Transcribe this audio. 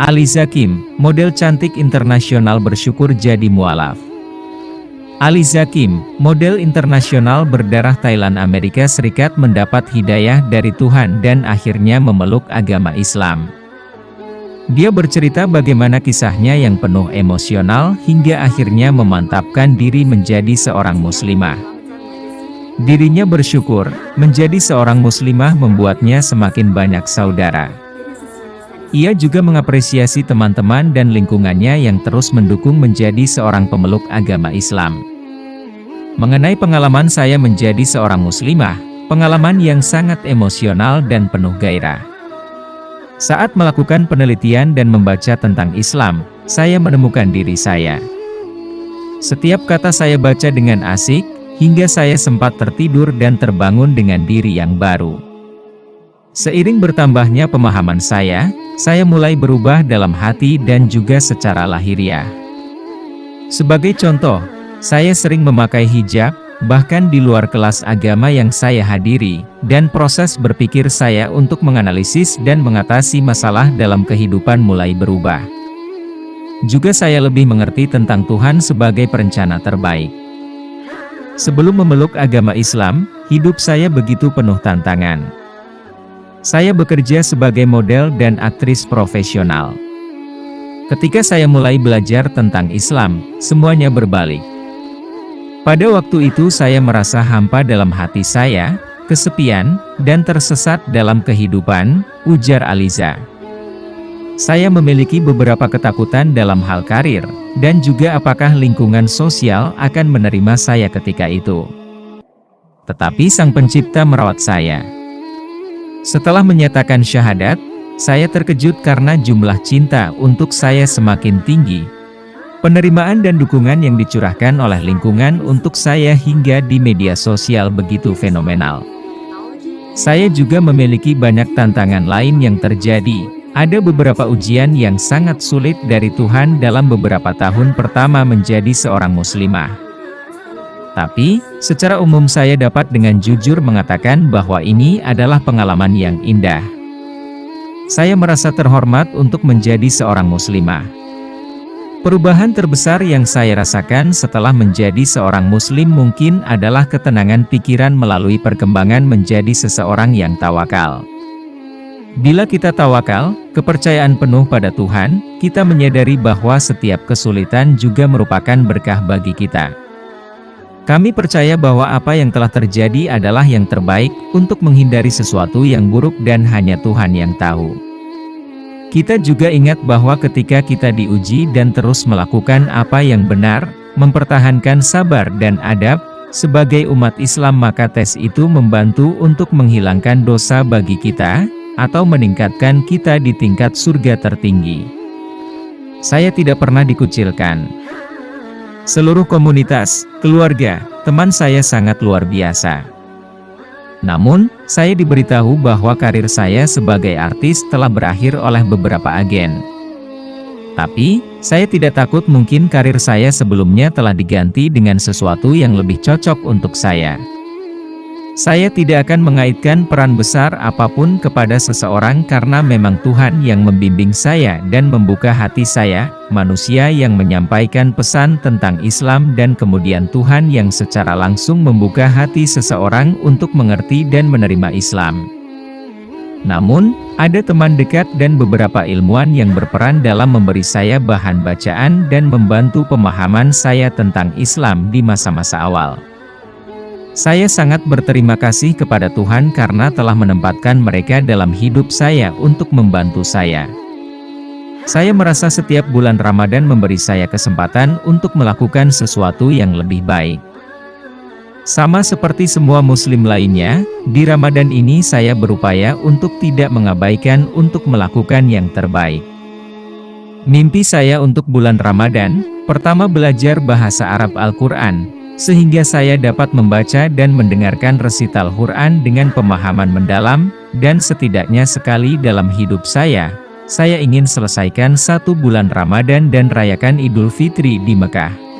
Aliza Kim, model cantik internasional bersyukur jadi mualaf. Aliza Kim, model internasional berdarah Thailand Amerika Serikat mendapat hidayah dari Tuhan dan akhirnya memeluk agama Islam. Dia bercerita bagaimana kisahnya yang penuh emosional hingga akhirnya memantapkan diri menjadi seorang muslimah. Dirinya bersyukur, menjadi seorang muslimah membuatnya semakin banyak saudara. Ia juga mengapresiasi teman-teman dan lingkungannya yang terus mendukung menjadi seorang pemeluk agama Islam. Mengenai pengalaman saya menjadi seorang muslimah, pengalaman yang sangat emosional dan penuh gairah. Saat melakukan penelitian dan membaca tentang Islam, saya menemukan diri saya. Setiap kata saya baca dengan asik, hingga saya sempat tertidur dan terbangun dengan diri yang baru. Seiring bertambahnya pemahaman saya mulai berubah dalam hati dan juga secara lahiriah. Sebagai contoh, saya sering memakai hijab, bahkan di luar kelas agama yang saya hadiri, dan proses berpikir saya untuk menganalisis dan mengatasi masalah dalam kehidupan mulai berubah. Juga saya lebih mengerti tentang Tuhan sebagai perencana terbaik. Sebelum memeluk agama Islam, hidup saya begitu penuh tantangan. Saya bekerja sebagai model dan aktris profesional. Ketika saya mulai belajar tentang Islam, semuanya berbalik. Pada waktu itu saya merasa hampa dalam hati saya, kesepian, dan tersesat dalam kehidupan, ujar Aliza. Saya memiliki beberapa ketakutan dalam hal karir, dan juga apakah lingkungan sosial akan menerima saya ketika itu. Tetapi Sang Pencipta merawat saya. Setelah menyatakan syahadat, saya terkejut karena jumlah cinta untuk saya semakin tinggi. Penerimaan dan dukungan yang dicurahkan oleh lingkungan untuk saya hingga di media sosial begitu fenomenal. Saya juga memiliki banyak tantangan lain yang terjadi. Ada beberapa ujian yang sangat sulit dari Tuhan dalam beberapa tahun pertama menjadi seorang muslimah. Tapi, secara umum saya dapat dengan jujur mengatakan bahwa ini adalah pengalaman yang indah. Saya merasa terhormat untuk menjadi seorang muslimah. Perubahan terbesar yang saya rasakan setelah menjadi seorang muslim mungkin adalah ketenangan pikiran melalui perkembangan menjadi seseorang yang tawakal. Bila kita tawakal, kepercayaan penuh pada Tuhan, kita menyadari bahwa setiap kesulitan juga merupakan berkah bagi kita. Kami percaya bahwa apa yang telah terjadi adalah yang terbaik untuk menghindari sesuatu yang buruk dan hanya Tuhan yang tahu. Kita juga ingat bahwa ketika kita diuji dan terus melakukan apa yang benar, mempertahankan sabar dan adab, sebagai umat Islam maka tes itu membantu untuk menghilangkan dosa bagi kita, atau meningkatkan kita di tingkat surga tertinggi. Saya tidak pernah dikucilkan. Seluruh komunitas, keluarga, teman saya sangat luar biasa. Namun, saya diberitahu bahwa karir saya sebagai artis telah berakhir oleh beberapa agen. Tapi, saya tidak takut mungkin karir saya sebelumnya telah diganti dengan sesuatu yang lebih cocok untuk saya. Saya tidak akan mengaitkan peran besar apapun kepada seseorang karena memang Tuhan yang membimbing saya dan membuka hati saya, manusia yang menyampaikan pesan tentang Islam dan kemudian Tuhan yang secara langsung membuka hati seseorang untuk mengerti dan menerima Islam. Namun, ada teman dekat dan beberapa ilmuwan yang berperan dalam memberi saya bahan bacaan dan membantu pemahaman saya tentang Islam di masa-masa awal. Saya sangat berterima kasih kepada Tuhan karena telah menempatkan mereka dalam hidup saya untuk membantu saya. Saya merasa setiap bulan Ramadan memberi saya kesempatan untuk melakukan sesuatu yang lebih baik. Sama seperti semua muslim lainnya, di Ramadan ini saya berupaya untuk tidak mengabaikan untuk melakukan yang terbaik. Mimpi saya untuk bulan Ramadan, pertama belajar bahasa Arab Al-Quran, sehingga saya dapat membaca dan mendengarkan resital Quran dengan pemahaman mendalam, dan setidaknya sekali dalam hidup saya ingin selesaikan 1 bulan Ramadan dan rayakan Idul Fitri di Mekah.